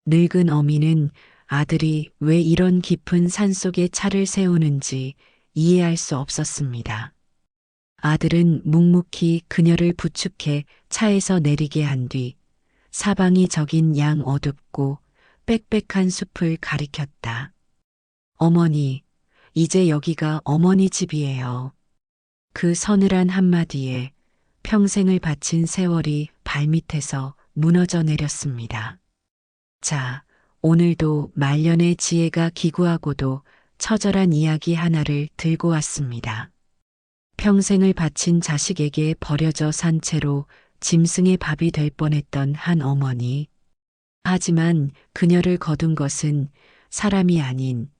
늙은 어미는 아들이 왜 이런 깊은 산속에 차를 세우는지 이해할 수 없었습니다. 아들은 묵묵히 그녀를 부축해 차에서 내리게 한 뒤 사방이 적인 양 어둡고 빽빽한 숲을 가리켰다. 어머니, 이제 여기가 어머니 집이에요. 그 서늘한 한마디에 평생을 바친 세월이 발밑에서 무너져 내렸습니다. 자, 오늘도 말년의 지혜가 기구하고도 처절한 이야기 하나를 들고 왔습니다. 평생을 바친 자식에게 버려져 산 채로 짐승의 밥이 될 뻔했던 한 어머니. 하지만 그녀를 거둔 것은 사람이 아닌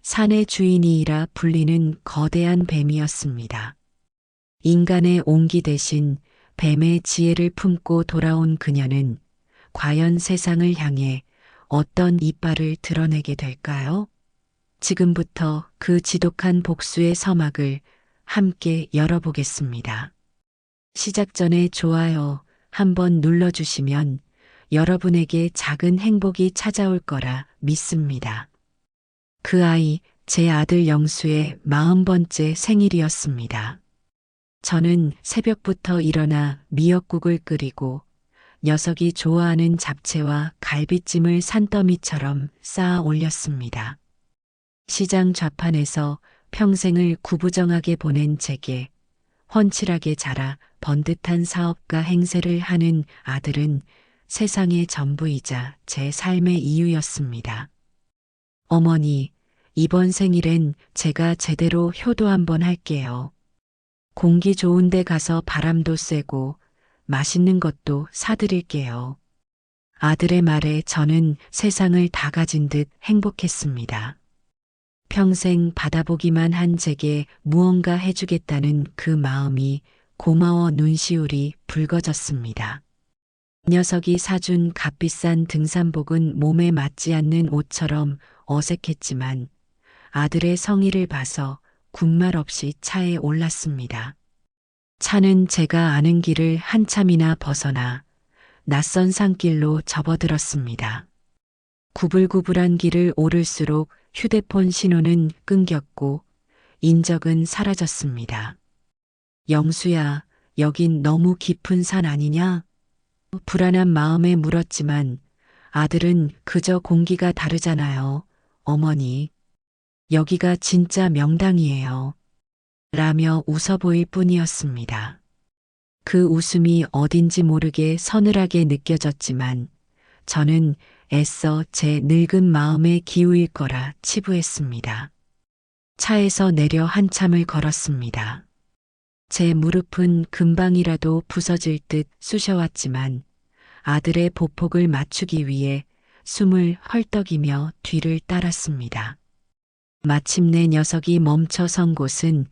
산의 주인이라 불리는 거대한 뱀이었습니다. 인간의 온기 대신 뱀의 지혜를 품고 돌아온 그녀는 과연 세상을 향해 어떤 이빨을 드러내게 될까요? 지금부터 그 지독한 복수의 서막을 함께 열어보겠습니다. 시작 전에 좋아요 한번 눌러주시면 여러분에게 작은 행복이 찾아올 거라 믿습니다. 그 아이, 제 아들 영수의 40번째 생일이었습니다. 저는 새벽부터 일어나 미역국을 끓이고 녀석이 좋아하는 잡채와 갈비찜을 산더미처럼 쌓아 올렸습니다. 시장 좌판에서 평생을 구부정하게 보낸 제게 훤칠하게 자라 번듯한 사업가 행세를 하는 아들은 세상의 전부이자 제 삶의 이유였습니다. 어머니, 이번 생일엔 제가 제대로 효도 한번 할게요. 공기 좋은 데 가서 바람도 쐬고 맛있는 것도 사드릴게요. 아들의 말에 저는 세상을 다 가진 듯 행복했습니다. 평생 받아보기만 한 제게 무언가 해주겠다는 그 마음이 고마워 눈시울이 붉어졌습니다. 녀석이 사준 값비싼 등산복은 몸에 맞지 않는 옷처럼 어색했지만 아들의 성의를 봐서 군말 없이 차에 올랐습니다. 차는 제가 아는 길을 한참이나 벗어나 낯선 산길로 접어들었습니다. 구불구불한 길을 오를수록 휴대폰 신호는 끊겼고 인적은 사라졌습니다. 영수야, 여긴 너무 깊은 산 아니냐? 불안한 마음에 물었지만 아들은 그저 공기가 다르잖아요. 어머니, 여기가 진짜 명당이에요. 라며 웃어 보일 뿐이었습니다. 그 웃음이 어딘지 모르게 서늘하게 느껴졌지만 저는 애써 제 늙은 마음에 기우일 거라 치부했습니다. 차에서 내려 한참을 걸었습니다. 제 무릎은 금방이라도 부서질 듯 쑤셔왔지만 아들의 보폭을 맞추기 위해 숨을 헐떡이며 뒤를 따랐습니다. 마침내 녀석이 멈춰 선 곳은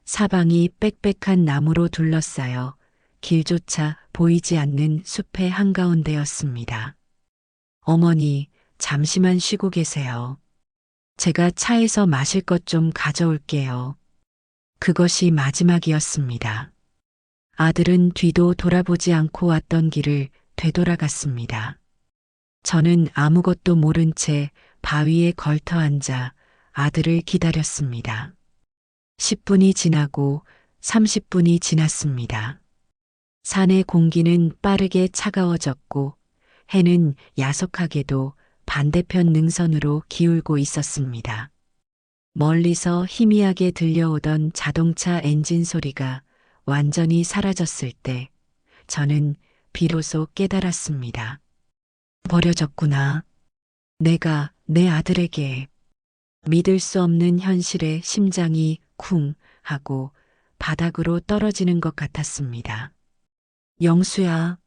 사방이 빽빽한 나무로 둘러싸여 길조차 보이지 않는 숲의 한가운데였습니다. 어머니, 잠시만 쉬고 계세요. 제가 차에서 마실 것 좀 가져올게요. 그것이 마지막이었습니다. 아들은 뒤도 돌아보지 않고 왔던 길을 되돌아갔습니다. 저는 아무것도 모른 채 바위에 걸터 앉아 아들을 기다렸습니다. 10분이 지나고 30분이 지났습니다. 산의 공기는 빠르게 차가워졌고 해는 야속하게도 반대편 능선으로 기울고 있었습니다. 멀리서 희미하게 들려오던 자동차 엔진 소리가 완전히 사라졌을 때 저는 비로소 깨달았습니다. 버려졌구나. 내가 내 아들에게. 믿을 수 없는 현실에 심장이 쿵 하고 바닥으로 떨어지는 것 같았습니다. 영수야.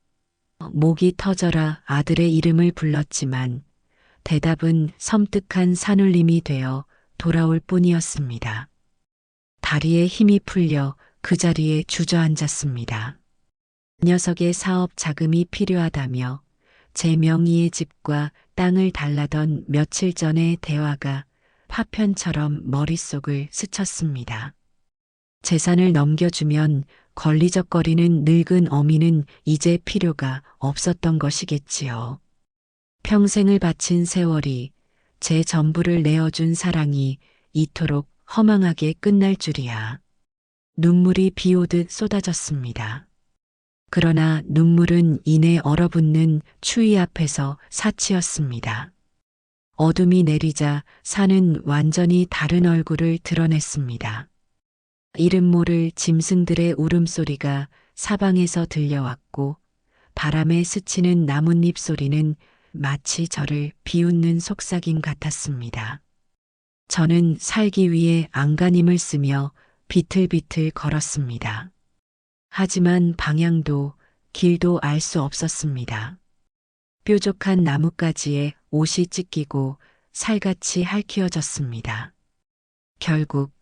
목이 터져라 아들의 이름을 불렀지만 대답은 섬뜩한 산울림이 되어 돌아올 뿐이었습니다. 다리에 힘이 풀려 그 자리에 주저앉았습니다. 녀석의 사업 자금이 필요하다며 제 명의의 집과 땅을 달라던 며칠 전의 대화가 파편처럼 머릿속을 스쳤습니다. 재산을 넘겨주면 걸리적거리는 늙은 어미는 이제 필요가 없었던 것이겠지요. 평생을 바친 세월이, 제 전부를 내어준 사랑이 이토록 허망하게 끝날 줄이야. 눈물이 비오듯 쏟아졌습니다. 그러나 눈물은 이내 얼어붙는 추위 앞에서 사치였습니다. 어둠이 내리자 산은 완전히 다른 얼굴을 드러냈습니다. 이름 모를 짐승들의 울음소리가 사방에서 들려왔고, 바람에 스치는 나뭇잎 소리는 마치 저를 비웃는 속삭임 같았습니다. 저는 살기 위해 안간힘을 쓰며 비틀비틀 걸었습니다. 하지만 방향도 길도 알 수 없었습니다. 뾰족한 나뭇가지에 옷이 찢기고 살같이 핥히어졌습니다. 결국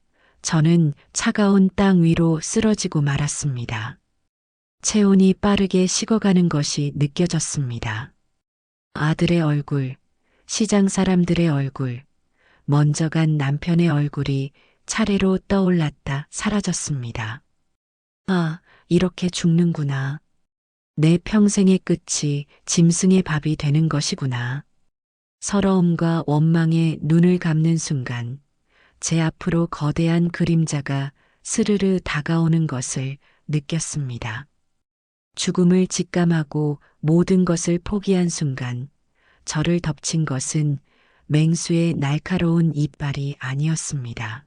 저는 차가운 땅 위로 쓰러지고 말았습니다. 체온이 빠르게 식어가는 것이 느껴졌습니다. 아들의 얼굴, 시장 사람들의 얼굴, 먼저 간 남편의 얼굴이 차례로 떠올랐다 사라졌습니다. 아, 이렇게 죽는구나. 내 평생의 끝이 짐승의 밥이 되는 것이구나. 서러움과 원망에 눈을 감는 순간, 제 앞으로 거대한 그림자가 스르르 다가오는 것을 느꼈습니다. 죽음을 직감하고 모든 것을 포기한 순간, 저를 덮친 것은 맹수의 날카로운 이빨이 아니었습니다.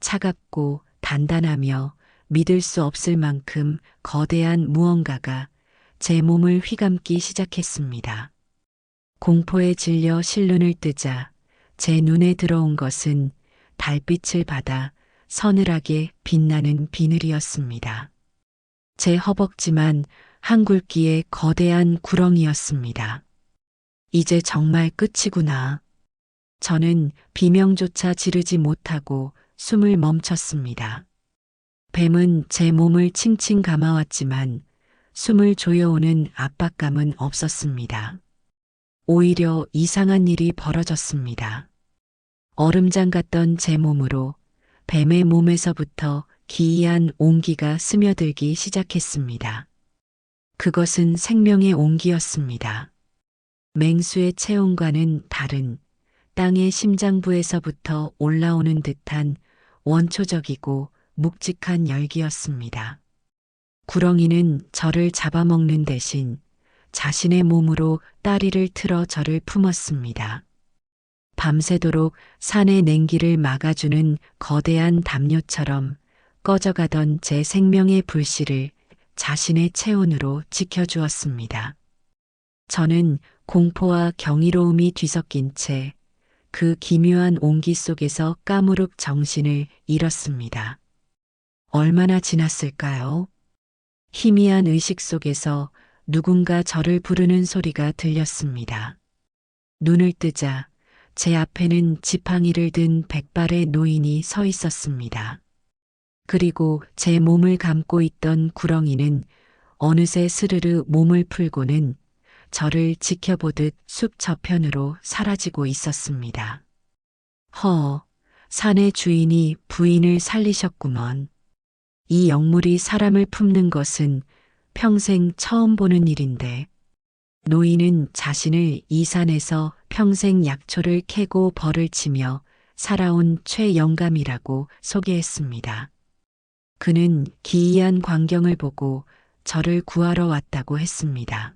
차갑고 단단하며 믿을 수 없을 만큼 거대한 무언가가 제 몸을 휘감기 시작했습니다. 공포에 질려 실눈을 뜨자 제 눈에 들어온 것은 달빛을 받아 서늘하게 빛나는 비늘이었습니다. 제 허벅지만 한 굵기의 거대한 구렁이였습니다. 이제 정말 끝이구나. 저는 비명조차 지르지 못하고 숨을 멈췄습니다. 뱀은 제 몸을 칭칭 감아왔지만 숨을 조여오는 압박감은 없었습니다. 오히려 이상한 일이 벌어졌습니다. 얼음장 같던 제 몸으로 뱀의 몸에서부터 기이한 온기가 스며들기 시작했습니다. 그것은 생명의 온기였습니다. 맹수의 체온과는 다른 땅의 심장부에서부터 올라오는 듯한 원초적이고 묵직한 열기였습니다. 구렁이는 저를 잡아먹는 대신 자신의 몸으로 다리를 틀어 저를 품었습니다. 밤새도록 산의 냉기를 막아주는 거대한 담요처럼 꺼져가던 제 생명의 불씨를 자신의 체온으로 지켜주었습니다. 저는 공포와 경이로움이 뒤섞인 채 그 기묘한 온기 속에서 까무룩 정신을 잃었습니다. 얼마나 지났을까요? 희미한 의식 속에서 누군가 저를 부르는 소리가 들렸습니다. 눈을 뜨자 제 앞에는 지팡이를 든 백발의 노인이 서 있었습니다. 그리고 제 몸을 감고 있던 구렁이는 어느새 스르르 몸을 풀고는 저를 지켜보듯 숲 저편으로 사라지고 있었습니다. 산의 주인이 부인을 살리셨구먼. 이 영물이 사람을 품는 것은 평생 처음 보는 일인데, 노인은 자신을 이 산에서 평생 약초를 캐고 벌을 치며 살아온 최영감이라고 소개했습니다. 그는 기이한 광경을 보고 저를 구하러 왔다고 했습니다.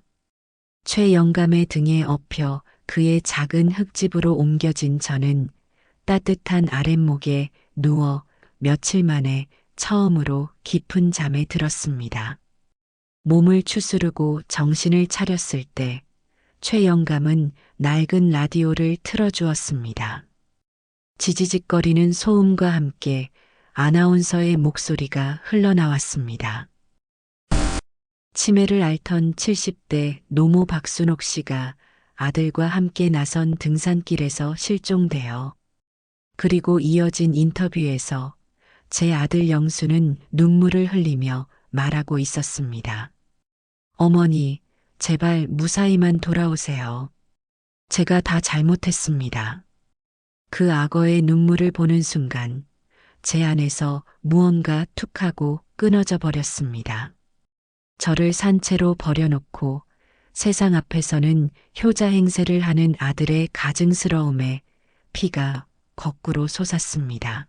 최영감의 등에 엎여 그의 작은 흙집으로 옮겨진 저는 따뜻한 아랫목에 누워 며칠 만에 처음으로 깊은 잠에 들었습니다. 몸을 추스르고 정신을 차렸을 때 최영감은 낡은 라디오를 틀어주었습니다. 지지직거리는 소음과 함께 아나운서의 목소리가 흘러나왔습니다. 치매를 앓던 70대 노모 박순옥 씨가 아들과 함께 나선 등산길에서 실종되어, 그리고 이어진 인터뷰에서 제 아들 영수는 눈물을 흘리며 말하고 있었습니다. 어머니, 제발 무사히만 돌아오세요. 제가 다 잘못했습니다. 그 악어의 눈물을 보는 순간 제 안에서 무언가 툭하고 끊어져 버렸습니다. 저를 산채로 버려놓고 세상 앞에서는 효자 행세를 하는 아들의 가증스러움에 피가 거꾸로 솟았습니다.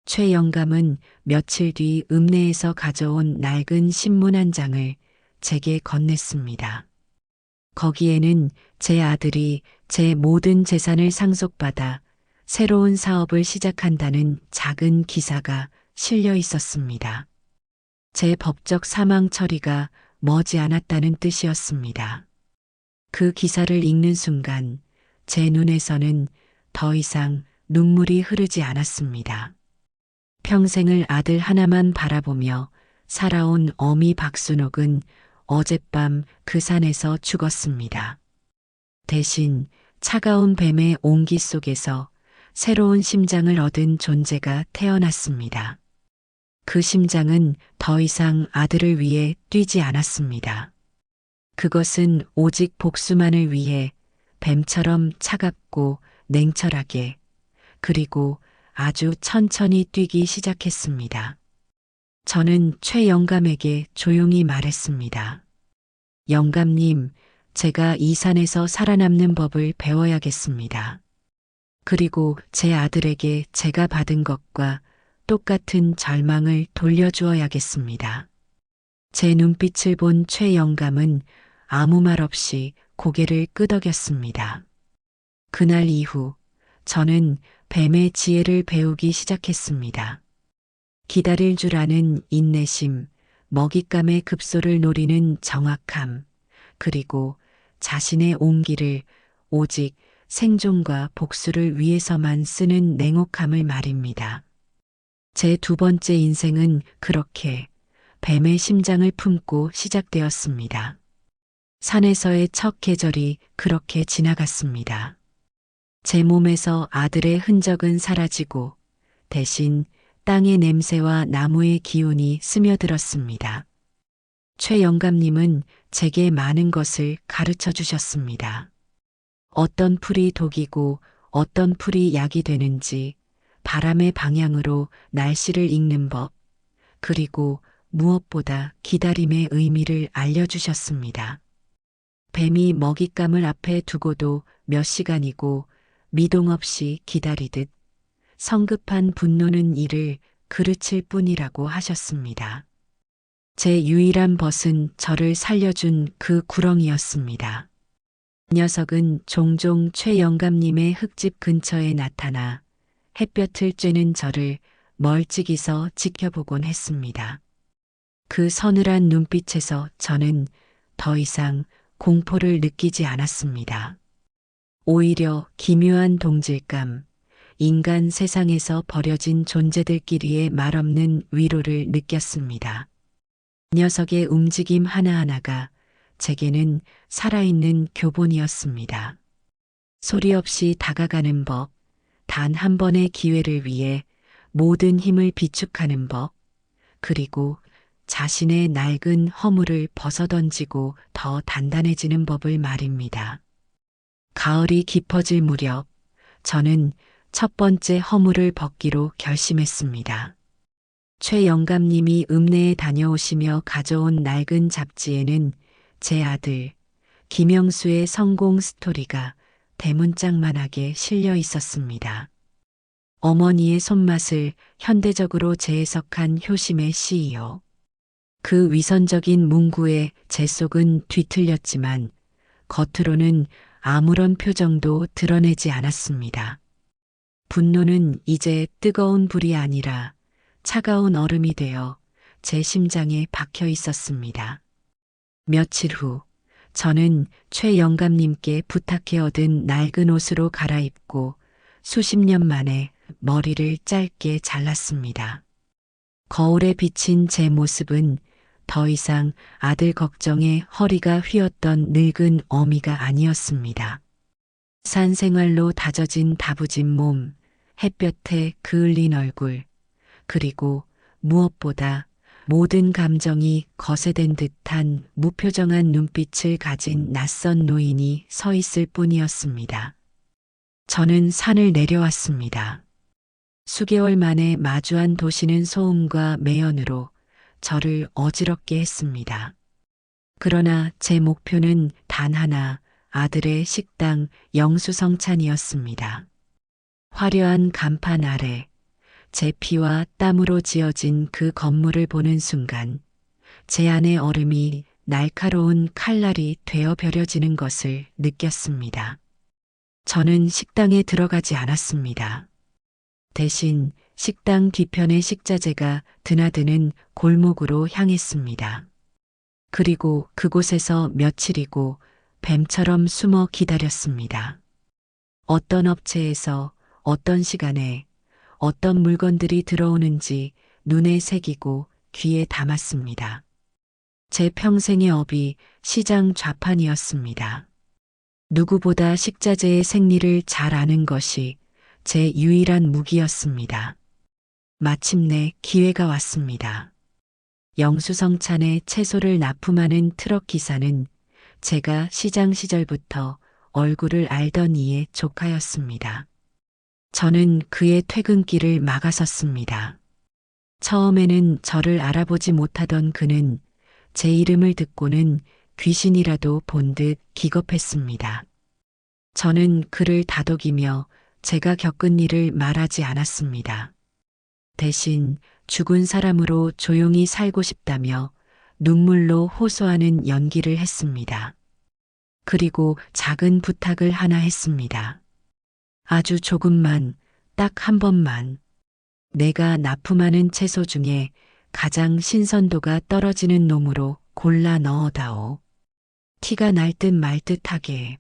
최 영감은 며칠 뒤 읍내에서 가져온 낡은 신문 한 장을 제게 건넸습니다. 거기에는 제 아들이 제 모든 재산을 상속받아 새로운 사업을 시작한다는 작은 기사가 실려 있었습니다. 제 법적 사망 처리가 머지않았다는 뜻이었습니다. 그 기사를 읽는 순간 제 눈에서는 더 이상 눈물이 흐르지 않았습니다. 평생을 아들 하나만 바라보며 살아온 어미 박순옥은 어젯밤 그 산에서 죽었습니다. 대신 차가운 뱀의 온기 속에서 새로운 심장을 얻은 존재가 태어났습니다. 그 심장은 더 이상 아들을 위해 뛰지 않았습니다. 그것은 오직 복수만을 위해 뱀처럼 차갑고 냉철하게 그리고 아주 천천히 뛰기 시작했습니다. 저는 최 영감에게 조용히 말했습니다. 영감님, 제가 이 산에서 살아남는 법을 배워야겠습니다. 그리고 제 아들에게 제가 받은 것과 똑같은 절망을 돌려주어야겠습니다. 제 눈빛을 본 최 영감은 아무 말 없이 고개를 끄덕였습니다. 그날 이후 저는 뱀의 지혜를 배우기 시작했습니다. 기다릴 줄 아는 인내심, 먹잇감의 급소를 노리는 정확함, 그리고 자신의 온기를 오직 생존과 복수를 위해서만 쓰는 냉혹함을 말입니다. 제 두 번째 인생은 그렇게 뱀의 심장을 품고 시작되었습니다. 산에서의 첫 계절이 그렇게 지나갔습니다. 제 몸에서 아들의 흔적은 사라지고 대신 땅의 냄새와 나무의 기운이 스며들었습니다. 최 영감님은 제게 많은 것을 가르쳐 주셨습니다. 어떤 풀이 독이고 어떤 풀이 약이 되는지, 바람의 방향으로 날씨를 읽는 법, 그리고 무엇보다 기다림의 의미를 알려주셨습니다. 뱀이 먹잇감을 앞에 두고도 몇 시간이고 미동 없이 기다리듯 성급한 분노는 이를 그르칠 뿐이라고 하셨습니다. 제 유일한 벗은 저를 살려준 그 구렁이였습니다. 녀석은 종종 최 영감님의 흙집 근처에 나타나 햇볕을 쬐는 저를 멀찍이서 지켜보곤 했습니다. 그 서늘한 눈빛에서 저는 더 이상 공포를 느끼지 않았습니다. 오히려 기묘한 동질감, 인간 세상에서 버려진 존재들끼리의 말없는 위로를 느꼈습니다. 녀석의 움직임 하나하나가 제게는 살아있는 교본이었습니다. 소리 없이 다가가는 법, 단 한 번의 기회를 위해 모든 힘을 비축하는 법, 그리고 자신의 낡은 허물을 벗어던지고 더 단단해지는 법을 말입니다. 가을이 깊어질 무렵 저는 첫 번째 허물을 벗기로 결심했습니다. 최 영감님이 읍내에 다녀오시며 가져온 낡은 잡지에는 제 아들 김영수의 성공 스토리가 대문짝만하게 실려 있었습니다. 어머니의 손맛을 현대적으로 재해석한 효심의 CEO. 그 위선적인 문구에 제 속은 뒤틀렸지만 겉으로는 아무런 표정도 드러내지 않았습니다. 분노는 이제 뜨거운 불이 아니라 차가운 얼음이 되어 제 심장에 박혀 있었습니다. 며칠 후 저는 최 영감님께 부탁해 얻은 낡은 옷으로 갈아입고 수십 년 만에 머리를 짧게 잘랐습니다. 거울에 비친 제 모습은 더 이상 아들 걱정에 허리가 휘었던 늙은 어미가 아니었습니다. 산 생활로 다져진 다부진 몸, 햇볕에 그을린 얼굴, 그리고 무엇보다 모든 감정이 거세된 듯한 무표정한 눈빛을 가진 낯선 노인이 서 있을 뿐이었습니다. 저는 산을 내려왔습니다. 수개월 만에 마주한 도시는 소음과 매연으로 저를 어지럽게 했습니다. 그러나 제 목표는 단 하나, 아들의 식당 영수성찬이었습니다. 화려한 간판 아래 제 피와 땀으로 지어진 그 건물을 보는 순간 제 안의 얼음이 날카로운 칼날이 되어 버려지는 것을 느꼈습니다. 저는 식당에 들어가지 않았습니다. 대신 식당 뒤편의 식자재가 드나드는 골목으로 향했습니다. 그리고 그곳에서 며칠이고 뱀처럼 숨어 기다렸습니다. 어떤 업체에서 어떤 시간에 어떤 물건들이 들어오는지 눈에 새기고 귀에 담았습니다. 제 평생의 업이 시장 좌판이었습니다. 누구보다 식자재의 생리를 잘 아는 것이 제 유일한 무기였습니다. 마침내 기회가 왔습니다. 영수성찬에 채소를 납품하는 트럭 기사는 제가 시장 시절부터 얼굴을 알던 이의 조카였습니다. 저는 그의 퇴근길을 막아섰습니다. 처음에는 저를 알아보지 못하던 그는 제 이름을 듣고는 귀신이라도 본 듯 기겁했습니다. 저는 그를 다독이며 제가 겪은 일을 말하지 않았습니다. 대신 죽은 사람으로 조용히 살고 싶다며 눈물로 호소하는 연기를 했습니다. 그리고 작은 부탁을 하나 했습니다. 아주 조금만, 딱 한 번만. 내가 납품하는 채소 중에 가장 신선도가 떨어지는 놈으로 골라 넣어다오. 티가 날 듯 말 듯하게.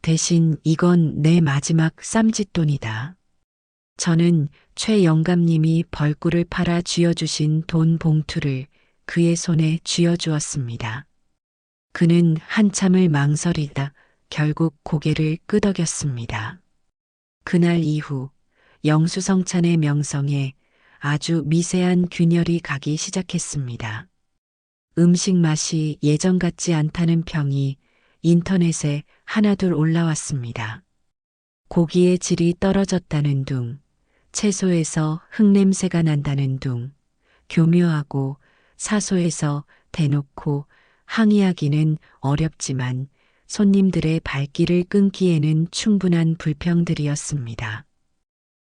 대신 이건 내 마지막 쌈짓돈이다. 저는 최 영감님이 벌꿀을 팔아 쥐어주신 돈 봉투를 그의 손에 쥐어주었습니다. 그는 한참을 망설이다 결국 고개를 끄덕였습니다. 그날 이후 영수성찬의 명성에 아주 미세한 균열이 가기 시작했습니다. 음식 맛이 예전 같지 않다는 평이 인터넷에 하나둘 올라왔습니다. 고기의 질이 떨어졌다는 둥, 채소에서 흙냄새가 난다는 둥, 교묘하고 사소해서 대놓고 항의하기는 어렵지만 손님들의 발길을 끊기에는 충분한 불평들이었습니다.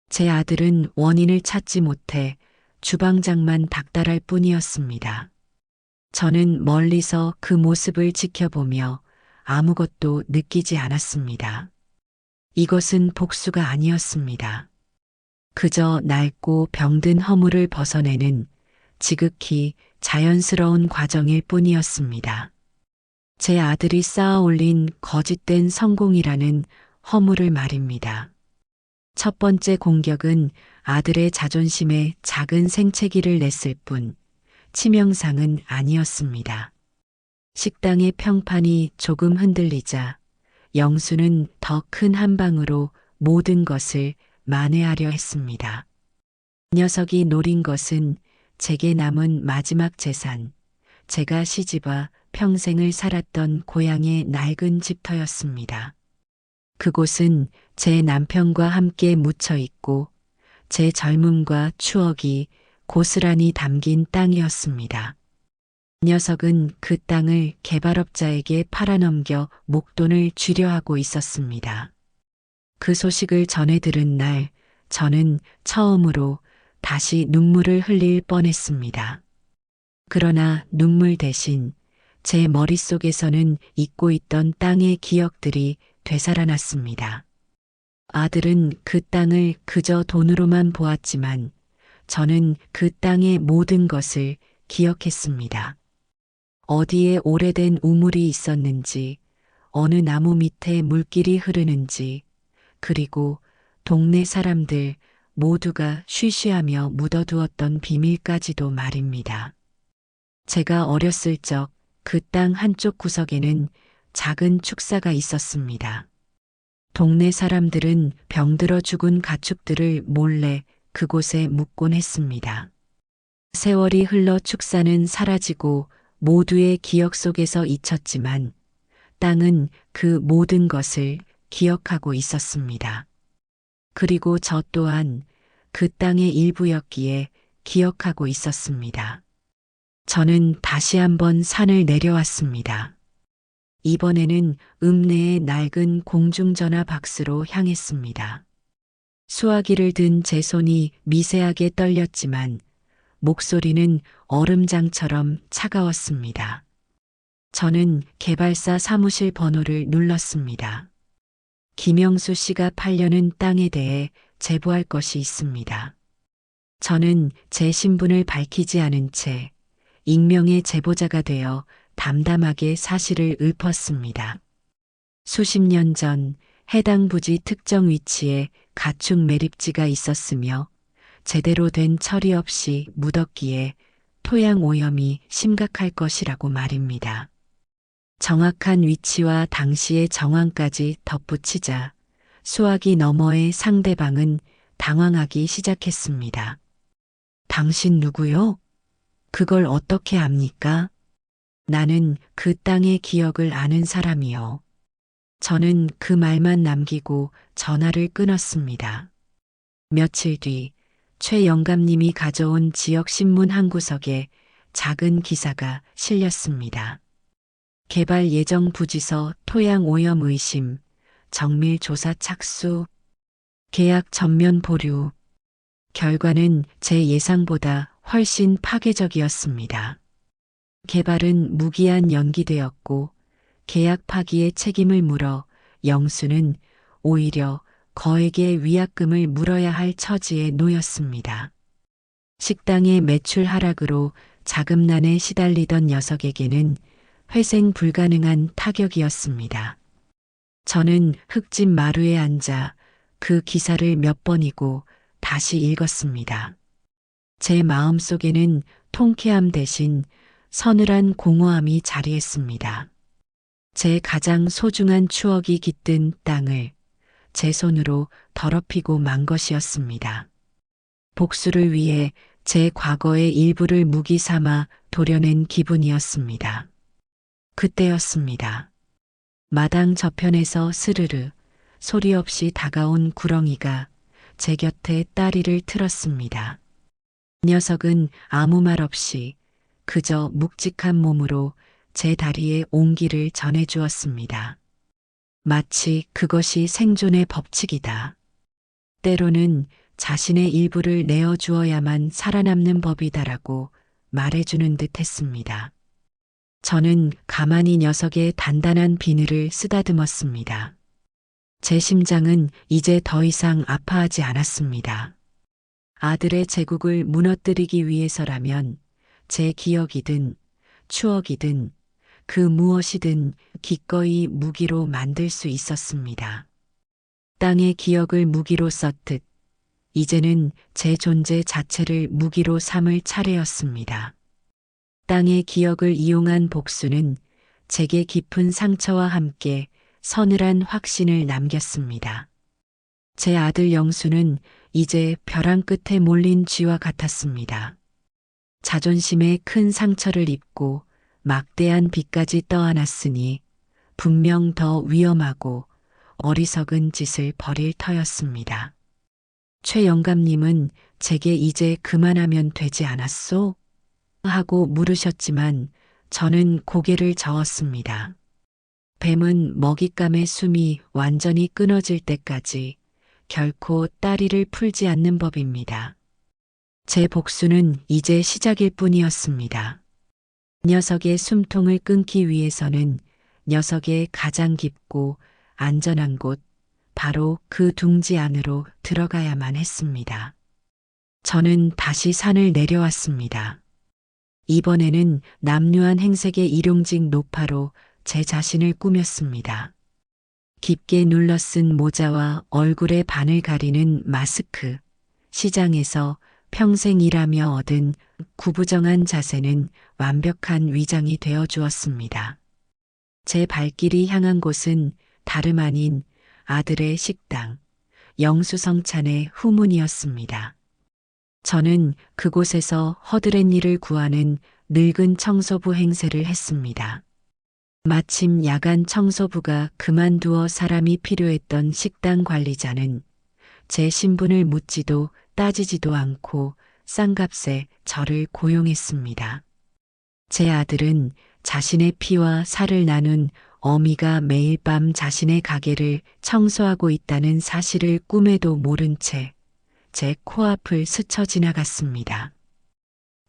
제 아들은 원인을 찾지 못해 주방장만 닥달할 뿐이었습니다. 저는 멀리서 그 모습을 지켜보며 아무것도 느끼지 않았습니다. 이것은 복수가 아니었습니다. 그저 낡고 병든 허물을 벗어내는 지극히 자연스러운 과정일 뿐이었습니다. 제 아들이 쌓아 올린 거짓된 성공이라는 허물을 말입니다. 첫 번째 공격은 아들의 자존심에 작은 생채기를 냈을 뿐 치명상은 아니었습니다. 식당의 평판이 조금 흔들리자 영수는 더 큰 한 방으로 모든 것을 만회하려 했습니다. 녀석이 노린 것은 제게 남은 마지막 재산, 제가 시집와 평생을 살았던 고향의 낡은 집터였습니다. 그곳은 제 남편과 함께 묻혀 있고 제 젊음과 추억이 고스란히 담긴 땅이었습니다. 녀석은 그 땅을 개발업자에게 팔아넘겨 목돈을 쥐려 하고 있었습니다. 그 소식을 전해 들은 날 저는 처음으로 다시 눈물을 흘릴 뻔했습니다. 그러나 눈물 대신 제 머릿속에서는 잊고 있던 땅의 기억들이 되살아났습니다. 아들은 그 땅을 그저 돈으로만 보았지만 저는 그 땅의 모든 것을 기억했습니다. 어디에 오래된 우물이 있었는지, 어느 나무 밑에 물길이 흐르는지, 그리고 동네 사람들 모두가 쉬쉬하며 묻어두었던 비밀까지도 말입니다. 제가 어렸을 적 그 땅 한쪽 구석에는 작은 축사가 있었습니다. 동네 사람들은 병들어 죽은 가축들을 몰래 그곳에 묻곤 했습니다. 세월이 흘러 축사는 사라지고 모두의 기억 속에서 잊혔지만 땅은 그 모든 것을 기억하고 있었습니다. 그리고 저 또한 그 땅의 일부였기에 기억하고 있었습니다. 저는 다시 한번 산을 내려왔습니다. 이번에는 읍내의 낡은 공중전화 박스로 향했습니다. 수화기를 든 제 손이 미세하게 떨렸지만 목소리는 얼음장처럼 차가웠습니다. 저는 개발사 사무실 번호를 눌렀습니다. 김영수 씨가 팔려는 땅에 대해 제보할 것이 있습니다. 저는 제 신분을 밝히지 않은 채 익명의 제보자가 되어 담담하게 사실을 읊었습니다. 수십 년 전 해당 부지 특정 위치에 가축 매립지가 있었으며 제대로 된 처리 없이 묻었기에 토양 오염이 심각할 것이라고 말입니다. 정확한 위치와 당시의 정황까지 덧붙이자 수화기 너머의 상대방은 당황하기 시작했습니다. 당신 누구요? 그걸 어떻게 압니까? 나는 그 땅의 기억을 아는 사람이요. 저는 그 말만 남기고 전화를 끊었습니다. 며칠 뒤 최 영감님이 가져온 지역신문 한 구석에 작은 기사가 실렸습니다. 개발 예정 부지서 토양 오염 의심, 정밀 조사 착수, 계약 전면 보류. 결과는 제 예상보다 훨씬 파괴적이었습니다. 개발은 무기한 연기되었고 계약 파기의 책임을 물어 영수는 오히려 거액의 위약금을 물어야 할 처지에 놓였습니다. 식당의 매출 하락으로 자금난에 시달리던 녀석에게는 회생 불가능한 타격이었습니다. 저는 흙집 마루에 앉아 그 기사를 몇 번이고 다시 읽었습니다. 제 마음속에는 통쾌함 대신 서늘한 공허함이 자리했습니다. 제 가장 소중한 추억이 깃든 땅을 제 손으로 더럽히고 만 것이었습니다. 복수를 위해 제 과거의 일부를 무기 삼아 도려낸 기분이었습니다. 그때였습니다. 마당 저편에서 스르르 소리 없이 다가온 구렁이가 제 곁에 따리를 틀었습니다. 녀석은 아무 말 없이 그저 묵직한 몸으로 제 다리에 온기를 전해주었습니다. 마치 그것이 생존의 법칙이다. 때로는 자신의 일부를 내어주어야만 살아남는 법이다라고 말해주는 듯 했습니다. 저는 가만히 녀석의 단단한 비늘을 쓰다듬었습니다. 제 심장은 이제 더 이상 아파하지 않았습니다. 아들의 제국을 무너뜨리기 위해서라면 제 기억이든 추억이든 그 무엇이든 기꺼이 무기로 만들 수 있었습니다. 땅의 기억을 무기로 썼듯 이제는 제 존재 자체를 무기로 삼을 차례였습니다. 땅의 기억을 이용한 복수는 제게 깊은 상처와 함께 서늘한 확신을 남겼습니다. 제 아들 영수는 이제 벼랑 끝에 몰린 쥐와 같았습니다. 자존심에 큰 상처를 입고 막대한 빚까지 떠안았으니 분명 더 위험하고 어리석은 짓을 벌일 터였습니다. 최 영감님은 제게 이제 그만하면 되지 않았소? 하고 물으셨지만 저는 고개를 저었습니다. 뱀은 먹잇감의 숨이 완전히 끊어질 때까지 결코 따리를 풀지 않는 법입니다. 제 복수는 이제 시작일 뿐이었습니다. 녀석의 숨통을 끊기 위해서는 녀석의 가장 깊고 안전한 곳, 바로 그 둥지 안으로 들어가야만 했습니다. 저는 다시 산을 내려왔습니다. 이번에는 남루한 행색의 일용직 노파로 제 자신을 꾸몄습니다. 깊게 눌러쓴 모자와 얼굴의 반을 가리는 마스크, 시장에서 평생 일하며 얻은 구부정한 자세는 완벽한 위장이 되어 주었습니다. 제 발길이 향한 곳은 다름 아닌 아들의 식당, 영수성찬의 후문이었습니다. 저는 그곳에서 허드렛 일을 구하는 늙은 청소부 행세를 했습니다. 마침 야간 청소부가 그만두어 사람이 필요했던 식당 관리자는 제 신분을 묻지도 따지지도 않고 싼 값에 저를 고용했습니다. 제 아들은 자신의 피와 살을 나눈 어미가 매일 밤 자신의 가게를 청소하고 있다는 사실을 꿈에도 모른 채 제 코앞을 스쳐 지나갔습니다.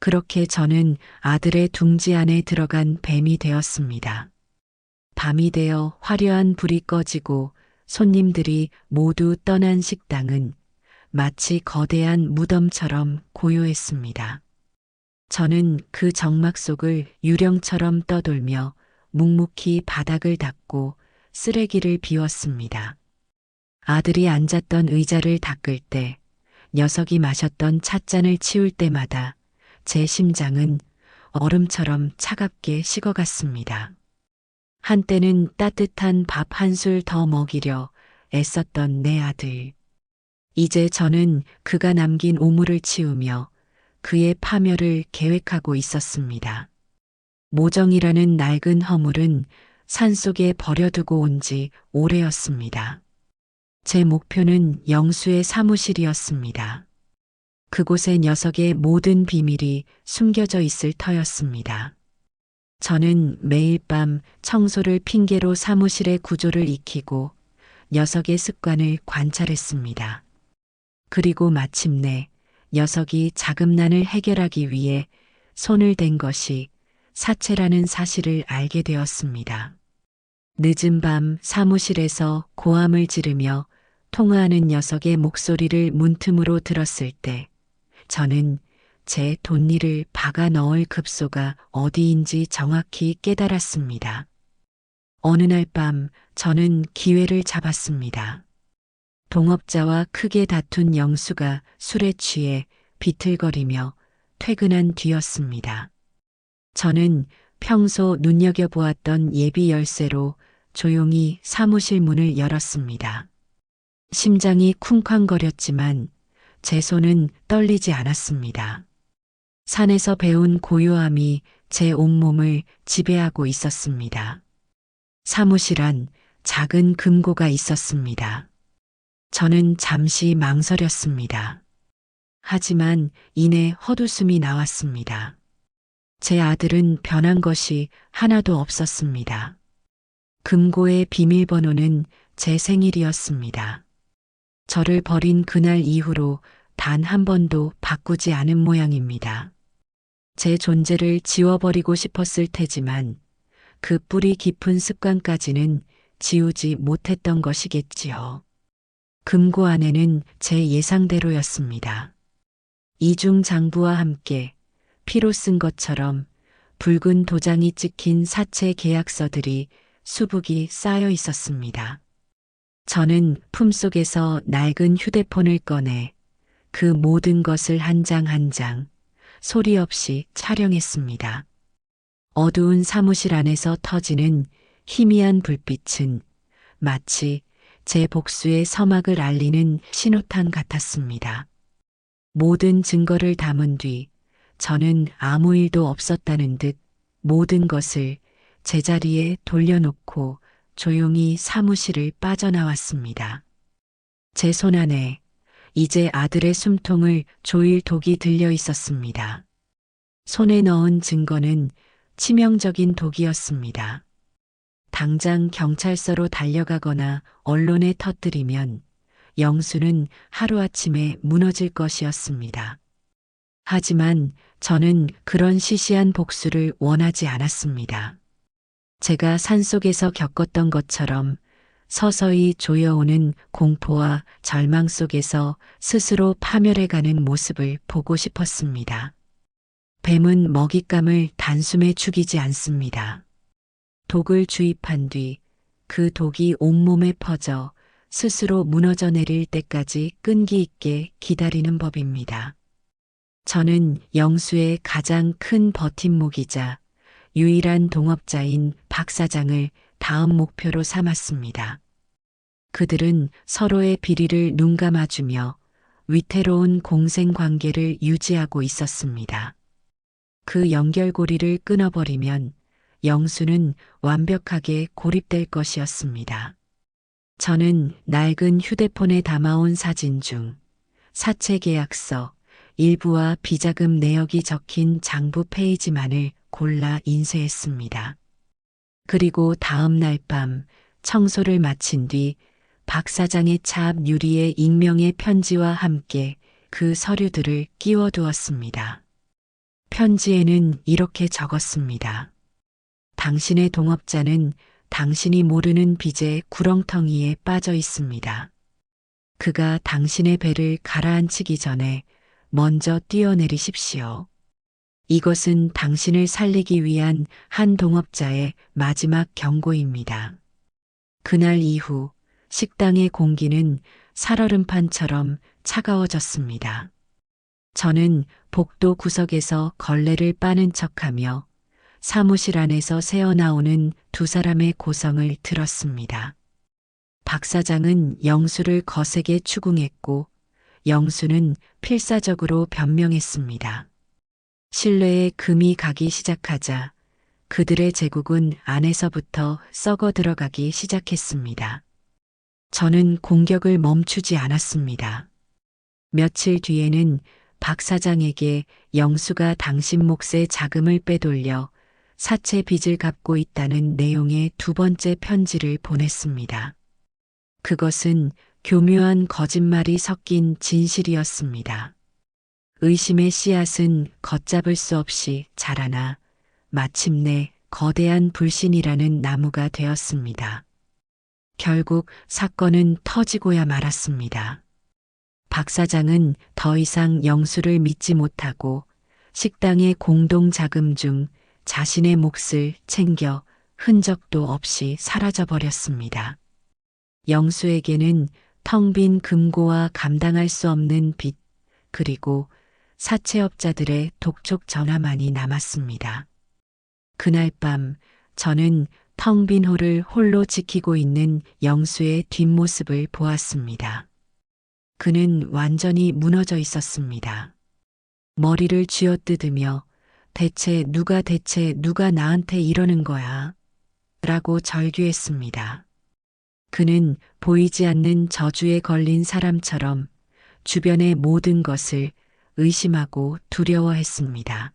그렇게 저는 아들의 둥지 안에 들어간 뱀이 되었습니다. 밤이 되어 화려한 불이 꺼지고 손님들이 모두 떠난 식당은 마치 거대한 무덤처럼 고요했습니다. 저는 그 정막 속을 유령처럼 떠돌며 묵묵히 바닥을 닦고 쓰레기를 비웠습니다. 아들이 앉았던 의자를 닦을 때, 녀석이 마셨던 찻잔을 치울 때마다 제 심장은 얼음처럼 차갑게 식어갔습니다. 한때는 따뜻한 밥 한 술 더 먹이려 애썼던 내 아들. 이제 저는 그가 남긴 오물을 치우며 그의 파멸을 계획하고 있었습니다. 모정이라는 낡은 허물은 산속에 버려두고 온 지 오래였습니다. 제 목표는 영수의 사무실이었습니다. 그곳에 녀석의 모든 비밀이 숨겨져 있을 터였습니다. 저는 매일 밤 청소를 핑계로 사무실의 구조를 익히고 녀석의 습관을 관찰했습니다. 그리고 마침내 녀석이 자금난을 해결하기 위해 손을 댄 것이 사채라는 사실을 알게 되었습니다. 늦은 밤 사무실에서 고함을 지르며 통화하는 녀석의 목소리를 문틈으로 들었을 때 저는 제 돈니를 박아 넣을 급소가 어디인지 정확히 깨달았습니다. 어느 날 밤 저는 기회를 잡았습니다. 동업자와 크게 다툰 영수가 술에 취해 비틀거리며 퇴근한 뒤였습니다. 저는 평소 눈여겨보았던 예비 열쇠로 조용히 사무실 문을 열었습니다. 심장이 쿵쾅거렸지만 제 손은 떨리지 않았습니다. 산에서 배운 고요함이 제 온몸을 지배하고 있었습니다. 사무실 안 작은 금고가 있었습니다. 저는 잠시 망설였습니다. 하지만 이내 헛웃음이 나왔습니다. 제 아들은 변한 것이 하나도 없었습니다. 금고의 비밀번호는 제 생일이었습니다. 저를 버린 그날 이후로 단 한 번도 바꾸지 않은 모양입니다. 제 존재를 지워버리고 싶었을 테지만 그 뿌리 깊은 습관까지는 지우지 못했던 것이겠지요. 금고 안에는 제 예상대로였습니다. 이중 장부와 함께 피로 쓴 것처럼 붉은 도장이 찍힌 사채 계약서들이 수북이 쌓여 있었습니다. 저는 품속에서 낡은 휴대폰을 꺼내 그 모든 것을 한 장 한 장 소리 없이 촬영했습니다. 어두운 사무실 안에서 터지는 희미한 불빛은 마치 제 복수의 서막을 알리는 신호탄 같았습니다. 모든 증거를 담은 뒤 저는 아무 일도 없었다는 듯 모든 것을 제자리에 돌려놓고 조용히 사무실을 빠져나왔습니다. 제 손 안에 이제 아들의 숨통을 조일 독이 들려 있었습니다. 손에 넣은 증거는 치명적인 독이었습니다. 당장 경찰서로 달려가거나 언론에 터뜨리면 영수는 하루아침에 무너질 것이었습니다. 하지만 저는 그런 시시한 복수를 원하지 않았습니다. 제가 산속에서 겪었던 것처럼 서서히 조여오는 공포와 절망 속에서 스스로 파멸해가는 모습을 보고 싶었습니다. 뱀은 먹잇감을 단숨에 죽이지 않습니다. 독을 주입한 뒤 그 독이 온몸에 퍼져 스스로 무너져 내릴 때까지 끈기 있게 기다리는 법입니다. 저는 영수의 가장 큰 버팀목이자 유일한 동업자인 박 사장을 다음 목표로 삼았습니다. 그들은 서로의 비리를 눈감아주며 위태로운 공생관계를 유지하고 있었습니다. 그 연결고리를 끊어버리면 영수는 완벽하게 고립될 것이었습니다. 저는 낡은 휴대폰에 담아온 사진 중 사채 계약서 일부와 비자금 내역이 적힌 장부 페이지만을 골라 인쇄했습니다. 그리고 다음 날 밤 청소를 마친 뒤 박 사장의 차 앞 유리에 익명의 편지와 함께 그 서류들을 끼워두었습니다. 편지에는 이렇게 적었습니다. 당신의 동업자는 당신이 모르는 빚의 구렁텅이에 빠져 있습니다. 그가 당신의 배를 가라앉히기 전에 먼저 뛰어내리십시오. 이것은 당신을 살리기 위한 한 동업자의 마지막 경고입니다. 그날 이후 식당의 공기는 살얼음판처럼 차가워졌습니다. 저는 복도 구석에서 걸레를 빠는 척하며 사무실 안에서 새어나오는 두 사람의 고성을 들었습니다. 박 사장은 영수를 거세게 추궁했고 영수는 필사적으로 변명했습니다. 신뢰에 금이 가기 시작하자 그들의 제국은 안에서부터 썩어 들어가기 시작했습니다. 저는 공격을 멈추지 않았습니다. 며칠 뒤에는 박 사장에게 영수가 당신 몫의 자금을 빼돌려 사채 빚을 갚고 있다는 내용의 두 번째 편지를 보냈습니다. 그것은 교묘한 거짓말이 섞인 진실이었습니다. 의심의 씨앗은 걷잡을 수 없이 자라나 마침내 거대한 불신이라는 나무가 되었습니다. 결국 사건은 터지고야 말았습니다. 박 사장은 더 이상 영수를 믿지 못하고 식당의 공동 자금 중 자신의 몫을 챙겨 흔적도 없이 사라져버렸습니다. 영수에게는 텅 빈 금고와 감당할 수 없는 빚, 그리고 사채업자들의 독촉 전화만이 남았습니다. 그날 밤 저는 텅 빈 홀을 홀로 지키고 있는 영수의 뒷모습을 보았습니다. 그는 완전히 무너져 있었습니다. 머리를 쥐어뜯으며 대체 누가 나한테 이러는 거야? 라고 절규했습니다. 그는 보이지 않는 저주에 걸린 사람처럼 주변의 모든 것을 의심하고 두려워했습니다.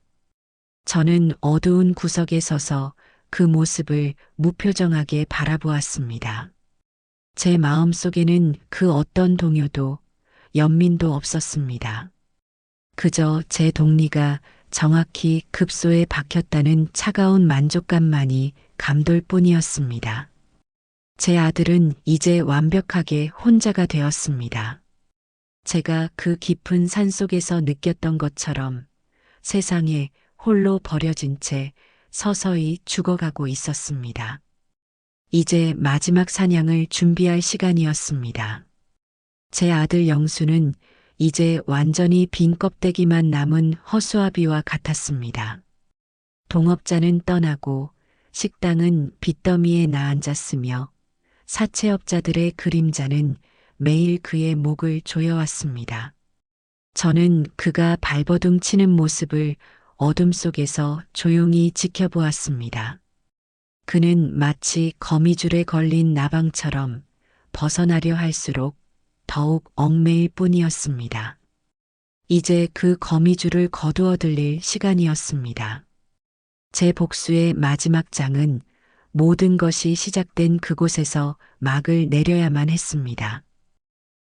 저는 어두운 구석에 서서 그 모습을 무표정하게 바라보았습니다. 제 마음속에는 그 어떤 동요도 연민도 없었습니다. 그저 제 동리가 정확히 급소에 박혔다는 차가운 만족감만이 감돌 뿐이었습니다. 제 아들은 이제 완벽하게 혼자가 되었습니다. 제가 그 깊은 산속에서 느꼈던 것처럼 세상에 홀로 버려진 채 서서히 죽어가고 있었습니다. 이제 마지막 사냥을 준비할 시간이었습니다. 제 아들 영수는 이제 완전히 빈 껍데기만 남은 허수아비와 같았습니다. 동업자는 떠나고 식당은 빚더미에 나앉았으며 사채업자들의 그림자는 매일 그의 목을 조여왔습니다. 저는 그가 발버둥 치는 모습을 어둠 속에서 조용히 지켜보았습니다. 그는 마치 거미줄에 걸린 나방처럼 벗어나려 할수록 더욱 얽매일 뿐이었습니다. 이제 그 거미줄을 거두어 들릴 시간이었습니다. 제 복수의 마지막 장은 모든 것이 시작된 그곳에서 막을 내려야만 했습니다.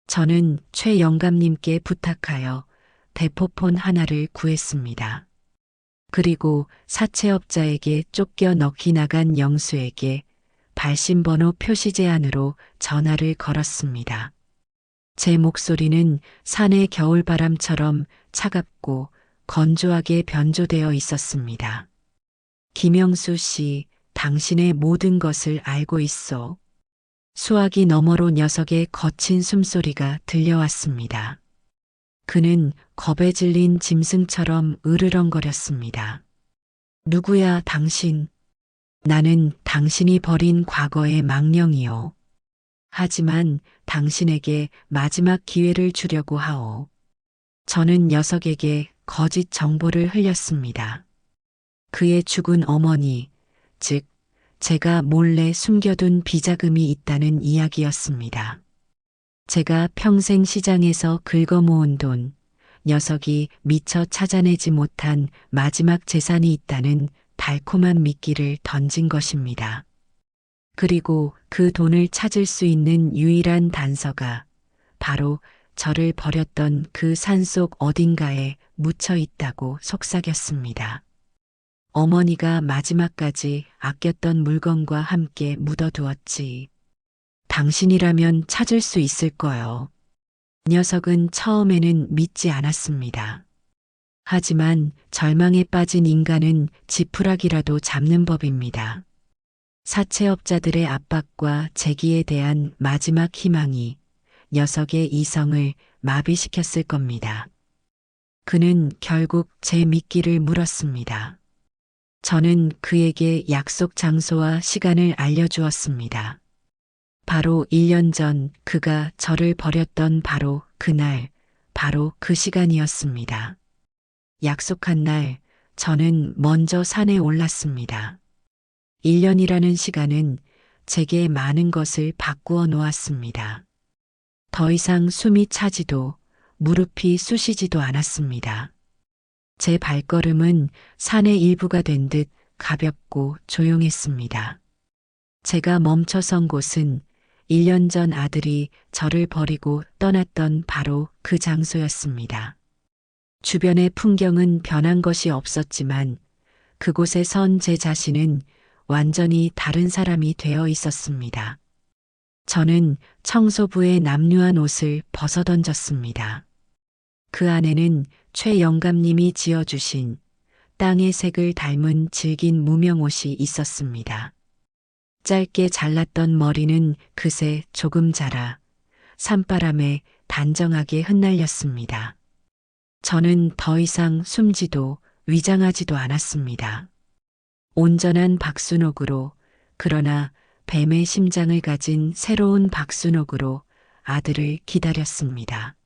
저는 최 영감님께 부탁하여 대포폰 하나를 구했습니다. 그리고 사채업자에게 쫓겨 넋이 나간 영수에게 발신번호 표시 제안으로 전화를 걸었습니다. 제 목소리는 산의 겨울바람처럼 차갑고 건조하게 변조되어 있었습니다. 김영수 씨, 당신의 모든 것을 알고 있어. 수화기 너머로 녀석의 거친 숨소리가 들려왔습니다. 그는 겁에 질린 짐승처럼 으르렁거렸습니다. 누구야 당신? 나는 당신이 버린 과거의 망령이요. 하지만 당신에게 마지막 기회를 주려고 하오. 저는 녀석에게 거짓 정보를 흘렸습니다. 그의 죽은 어머니, 즉 제가 몰래 숨겨둔 비자금이 있다는 이야기였습니다. 제가 평생 시장에서 긁어모은 돈, 녀석이 미처 찾아내지 못한 마지막 재산이 있다는 달콤한 미끼를 던진 것입니다. 그리고 그 돈을 찾을 수 있는 유일한 단서가 바로 저를 버렸던 그 산속 어딘가에 묻혀 있다고 속삭였습니다. 어머니가 마지막까지 아꼈던 물건과 함께 묻어두었지. 당신이라면 찾을 수 있을 거요. 녀석은 처음에는 믿지 않았습니다. 하지만 절망에 빠진 인간은 지푸라기라도 잡는 법입니다. 사채업자들의 압박과 재기에 대한 마지막 희망이 녀석의 이성을 마비시켰을 겁니다. 그는 결국 제 미끼를 물었습니다. 저는 그에게 약속 장소와 시간을 알려주었습니다. 바로 1년 전 그가 저를 버렸던 바로 그날, 바로 그 시간이었습니다. 약속한 날, 저는 먼저 산에 올랐습니다. 1년이라는 시간은 제게 많은 것을 바꾸어 놓았습니다. 더 이상 숨이 차지도 무릎이 쑤시지도 않았습니다. 제 발걸음은 산의 일부가 된 듯 가볍고 조용했습니다. 제가 멈춰선 곳은 1년 전 아들이 저를 버리고 떠났던 바로 그 장소였습니다. 주변의 풍경은 변한 것이 없었지만 그곳에 선 제 자신은 완전히 다른 사람이 되어 있었습니다. 저는 청소부의 남루한 옷을 벗어던졌습니다. 그 안에는 최 영감님이 지어주신 땅의 색을 닮은 질긴 무명옷이 있었습니다. 짧게 잘랐던 머리는 그새 조금 자라 산바람에 단정하게 흩날렸습니다. 저는 더 이상 숨지도 위장하지도 않았습니다. 온전한 박순옥으로, 그러나 뱀의 심장을 가진 새로운 박순옥으로 아들을 기다렸습니다.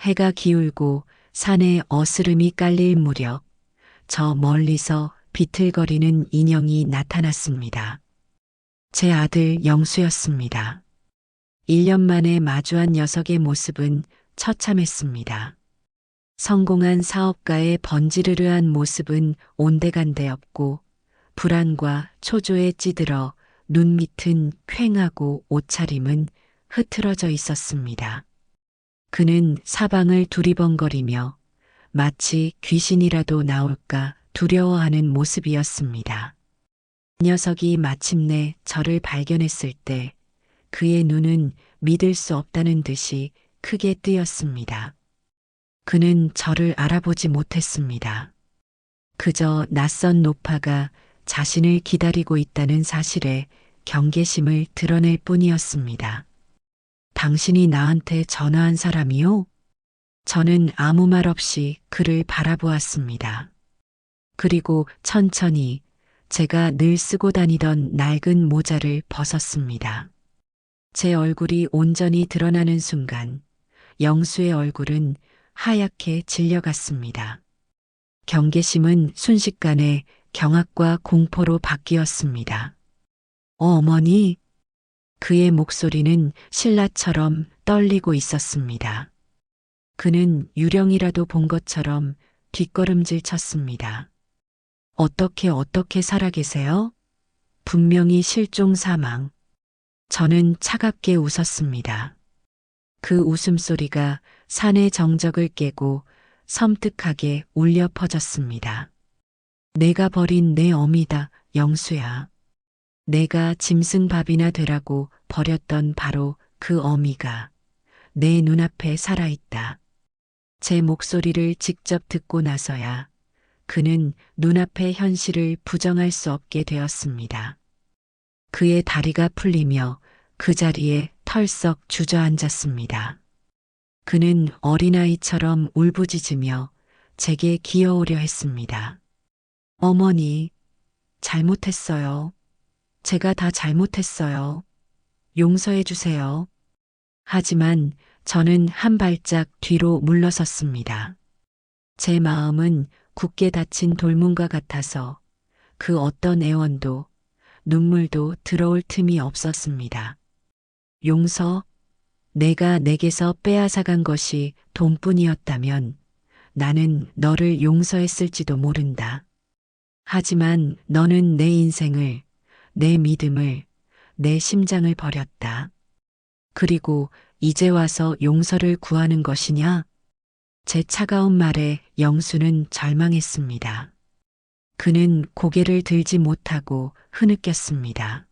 해가 기울고 산에 어스름이 깔릴 무렵 저 멀리서 비틀거리는 인형이 나타났습니다. 제 아들 영수였습니다. 1년 만에 마주한 녀석의 모습은 처참했습니다. 성공한 사업가의 번지르르한 모습은 온데간데 없고 불안과 초조에 찌들어 눈 밑은 퀭하고 옷차림은 흐트러져 있었습니다. 그는 사방을 두리번거리며 마치 귀신이라도 나올까 두려워하는 모습이었습니다. 녀석이 마침내 저를 발견했을 때 그의 눈은 믿을 수 없다는 듯이 크게 뜨였습니다. 그는 저를 알아보지 못했습니다. 그저 낯선 노파가 자신을 기다리고 있다는 사실에 경계심을 드러낼 뿐이었습니다. 당신이 나한테 전화한 사람이요? 저는 아무 말 없이 그를 바라보았습니다. 그리고 천천히 제가 늘 쓰고 다니던 낡은 모자를 벗었습니다. 제 얼굴이 온전히 드러나는 순간 영수의 얼굴은 하얗게 질려갔습니다. 경계심은 순식간에 경악과 공포로 바뀌었습니다. 어머니! 그의 목소리는 신라처럼 떨리고 있었습니다. 그는 유령이라도 본 것처럼 뒷걸음질 쳤습니다. 어떻게 살아계세요? 분명히 실종 사망. 저는 차갑게 웃었습니다. 그 웃음소리가 산의 정적을 깨고 섬뜩하게 울려 퍼졌습니다. 내가 버린 내 어미다, 영수야. 내가 짐승밥이나 되라고 버렸던 바로 그 어미가 내 눈앞에 살아있다. 제 목소리를 직접 듣고 나서야 그는 눈앞의 현실을 부정할 수 없게 되었습니다. 그의 다리가 풀리며 그 자리에 털썩 주저앉았습니다. 그는 어린아이처럼 울부짖으며 제게 기어오려 했습니다. 어머니, 잘못했어요. 제가 다 잘못했어요. 용서해 주세요. 하지만 저는 한 발짝 뒤로 물러섰습니다. 제 마음은 굳게 닫힌 돌문과 같아서 그 어떤 애원도 눈물도 들어올 틈이 없었습니다. 용서? 내가 내게서 빼앗아간 것이 돈뿐이었다면 나는 너를 용서했을지도 모른다. 하지만 너는 내 인생을, 내 믿음을, 내 심장을 버렸다. 그리고 이제 와서 용서를 구하는 것이냐? 제 차가운 말에 영수는 절망했습니다. 그는 고개를 들지 못하고 흐느꼈습니다.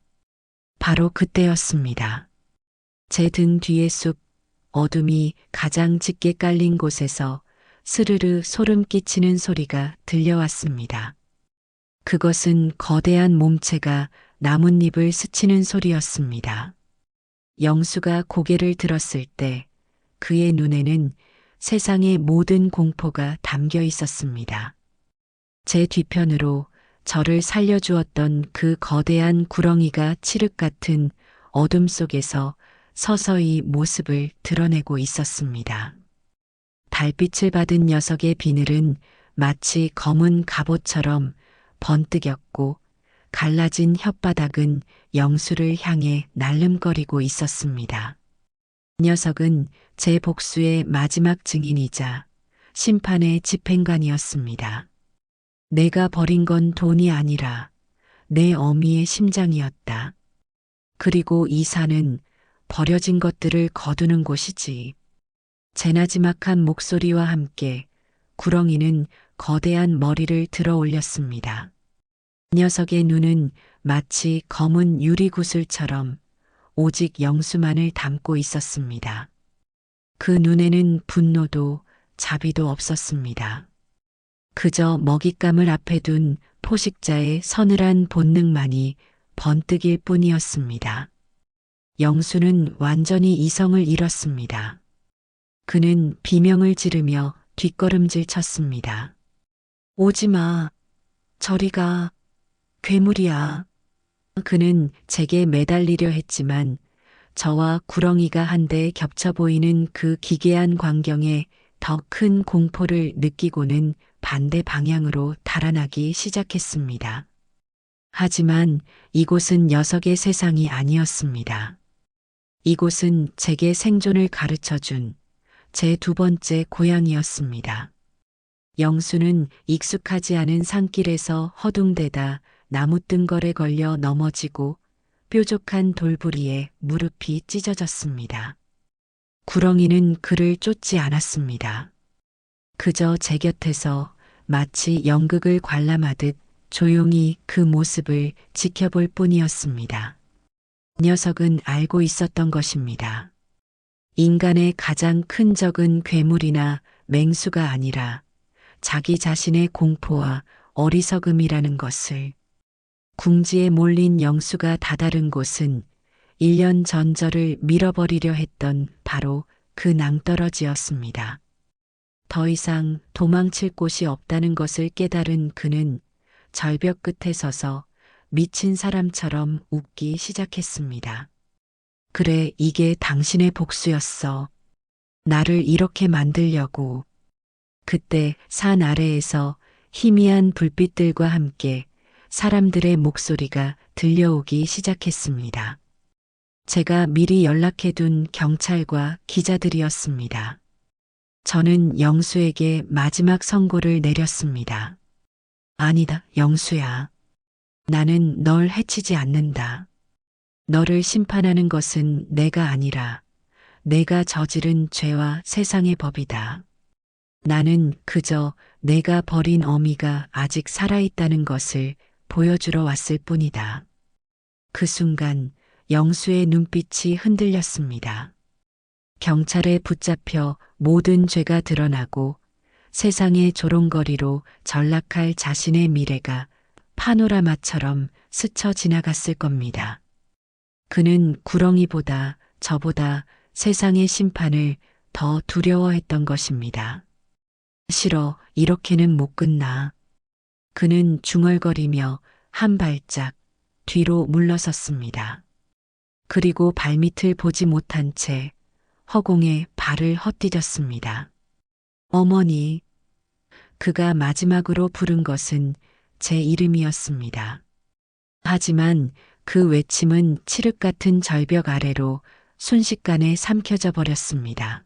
바로 그때였습니다. 제 등 뒤의 숲, 어둠이 가장 짙게 깔린 곳에서 스르르 소름 끼치는 소리가 들려왔습니다. 그것은 거대한 몸체가 나뭇잎을 스치는 소리였습니다. 영수가 고개를 들었을 때 그의 눈에는 세상의 모든 공포가 담겨 있었습니다. 제 뒤편으로 저를 살려주었던 그 거대한 구렁이가 칠흑 같은 어둠 속에서 서서히 모습을 드러내고 있었습니다. 달빛을 받은 녀석의 비늘은 마치 검은 갑옷처럼 번뜩였고 갈라진 혓바닥은 영수를 향해 날름거리고 있었습니다. 녀석은 제 복수의 마지막 증인이자 심판의 집행관이었습니다. 내가 버린 건 돈이 아니라 내 어미의 심장이었다. 그리고 이 산은 버려진 것들을 거두는 곳이지. 제 나지막한 목소리와 함께 구렁이는 거대한 머리를 들어 올렸습니다. 녀석의 눈은 마치 검은 유리구슬처럼 오직 영수만을 담고 있었습니다. 그 눈에는 분노도 자비도 없었습니다. 그저 먹잇감을 앞에 둔 포식자의 서늘한 본능만이 번뜩일 뿐이었습니다. 영수는 완전히 이성을 잃었습니다. 그는 비명을 지르며 뒷걸음질 쳤습니다. 오지 마. 저리 가. 괴물이야. 그는 제게 매달리려 했지만 저와 구렁이가 한데 겹쳐 보이는 그 기괴한 광경에 더 큰 공포를 느끼고는 반대 방향으로 달아나기 시작했습니다. 하지만 이곳은 녀석의 세상이 아니었습니다. 이곳은 제게 생존을 가르쳐 준 제 두 번째 고향이었습니다. 영수는 익숙하지 않은 산길에서 허둥대다 나무뜬걸에 걸려 넘어지고 뾰족한 돌부리에 무릎이 찢어졌습니다. 구렁이는 그를 쫓지 않았습니다. 그저 제 곁에서 마치 연극을 관람하듯 조용히 그 모습을 지켜볼 뿐이었습니다. 녀석은 알고 있었던 것입니다. 인간의 가장 큰 적은 괴물이나 맹수가 아니라 자기 자신의 공포와 어리석음이라는 것을. 궁지에 몰린 영수가 다다른 곳은 1년 전 저를 밀어버리려 했던 바로 그 낭떠러지였습니다. 더 이상 도망칠 곳이 없다는 것을 깨달은 그는 절벽 끝에 서서 미친 사람처럼 웃기 시작했습니다. 그래, 이게 당신의 복수였어. 나를 이렇게 만들려고. 그때 산 아래에서 희미한 불빛들과 함께 사람들의 목소리가 들려오기 시작했습니다. 제가 미리 연락해둔 경찰과 기자들이었습니다. 저는 영수에게 마지막 선고를 내렸습니다. 아니다, 영수야. 나는 널 해치지 않는다. 너를 심판하는 것은 내가 아니라 내가 저지른 죄와 세상의 법이다. 나는 그저 내가 버린 어미가 아직 살아있다는 것을 보여주러 왔을 뿐이다. 그 순간 영수의 눈빛이 흔들렸습니다. 경찰에 붙잡혀 모든 죄가 드러나고 세상의 조롱거리로 전락할 자신의 미래가 파노라마처럼 스쳐 지나갔을 겁니다. 그는 구렁이보다 저보다 세상의 심판을 더 두려워했던 것입니다. 싫어, 이렇게는 못 끝나. 그는 중얼거리며 한 발짝 뒤로 물러섰습니다. 그리고 발밑을 보지 못한 채 허공에 발을 헛디뎠습니다. 어머니. 그가 마지막으로 부른 것은 제 이름이었습니다. 하지만 그 외침은 칠흑 같은 절벽 아래로 순식간에 삼켜져 버렸습니다.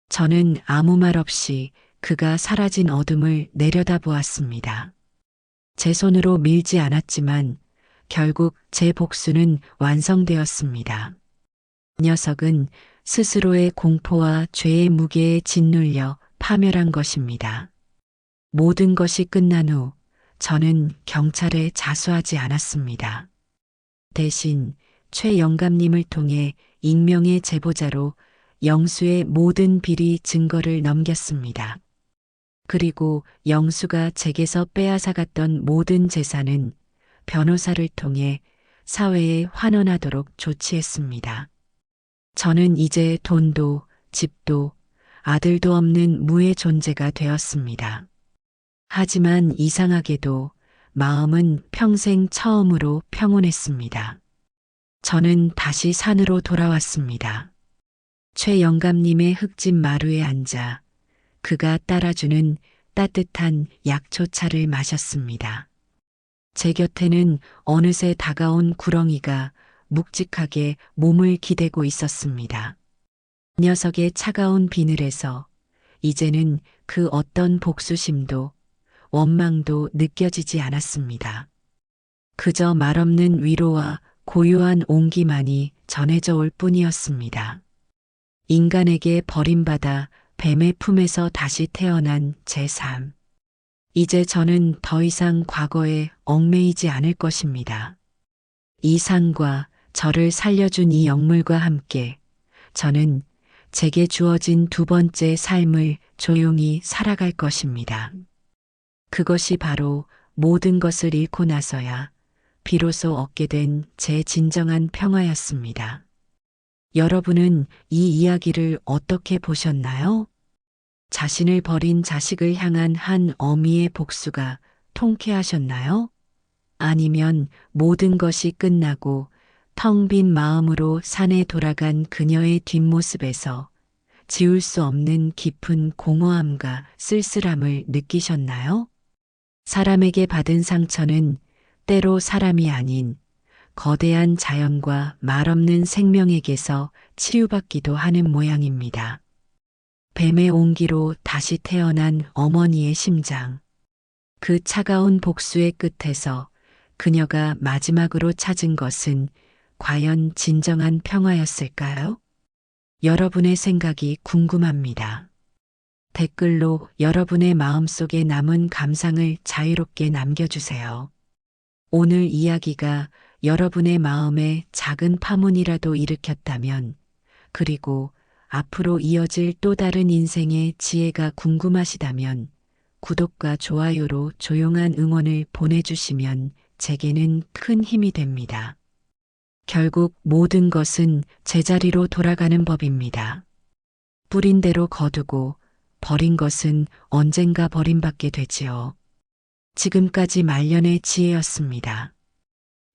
저는 아무 말 없이 그가 사라진 어둠을 내려다보았습니다. 제 손으로 밀지 않았지만 결국 제 복수는 완성되었습니다. 녀석은 스스로의 공포와 죄의 무게에 짓눌려 파멸한 것입니다. 모든 것이 끝난 후 저는 경찰에 자수하지 않았습니다. 대신 최 영감님을 통해 익명의 제보자로 영수의 모든 비리 증거를 넘겼습니다. 그리고 영수가 제게서 빼앗아갔던 모든 재산은 변호사를 통해 사회에 환원하도록 조치했습니다. 저는 이제 돈도 집도 아들도 없는 무의 존재가 되었습니다. 하지만 이상하게도 마음은 평생 처음으로 평온했습니다. 저는 다시 산으로 돌아왔습니다. 최 영감님의 흙집 마루에 앉아 그가 따라주는 따뜻한 약초차를 마셨습니다. 제 곁에는 어느새 다가온 구렁이가 묵직하게 몸을 기대고 있었습니다. 녀석의 차가운 비늘에서 이제는 그 어떤 복수심도 원망도 느껴지지 않았습니다. 그저 말없는 위로와 고요한 온기만이 전해져 올 뿐이었습니다. 인간에게 버림받아 뱀의 품에서 다시 태어난 제 삶. 이제 저는 더 이상 과거에 얽매이지 않을 것입니다. 이 산과 저를 살려준 이 영물과 함께 저는 제게 주어진 두 번째 삶을 조용히 살아갈 것입니다. 그것이 바로 모든 것을 잃고 나서야 비로소 얻게 된 제 진정한 평화였습니다. 여러분은 이 이야기를 어떻게 보셨나요? 자신을 버린 자식을 향한 한 어미의 복수가 통쾌하셨나요? 아니면 모든 것이 끝나고 텅 빈 마음으로 산에 돌아간 그녀의 뒷모습에서 지울 수 없는 깊은 공허함과 쓸쓸함을 느끼셨나요? 사람에게 받은 상처는 때로 사람이 아닌 거대한 자연과 말없는 생명에게서 치유받기도 하는 모양입니다. 뱀의 온기로 다시 태어난 어머니의 심장. 그 차가운 복수의 끝에서 그녀가 마지막으로 찾은 것은 과연 진정한 평화였을까요? 여러분의 생각이 궁금합니다. 댓글로 여러분의 마음속에 남은 감상을 자유롭게 남겨주세요. 오늘 이야기가 여러분의 마음에 작은 파문이라도 일으켰다면, 그리고 앞으로 이어질 또 다른 인생의 지혜가 궁금하시다면 구독과 좋아요로 조용한 응원을 보내주시면 제게는 큰 힘이 됩니다. 결국 모든 것은 제자리로 돌아가는 법입니다. 뿌린 대로 거두고 버린 것은 언젠가 버림받게 되지요. 지금까지 말년의 지혜였습니다.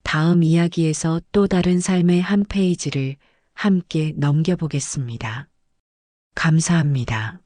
다음 이야기에서 또 다른 삶의 한 페이지를 함께 넘겨보겠습니다. 감사합니다.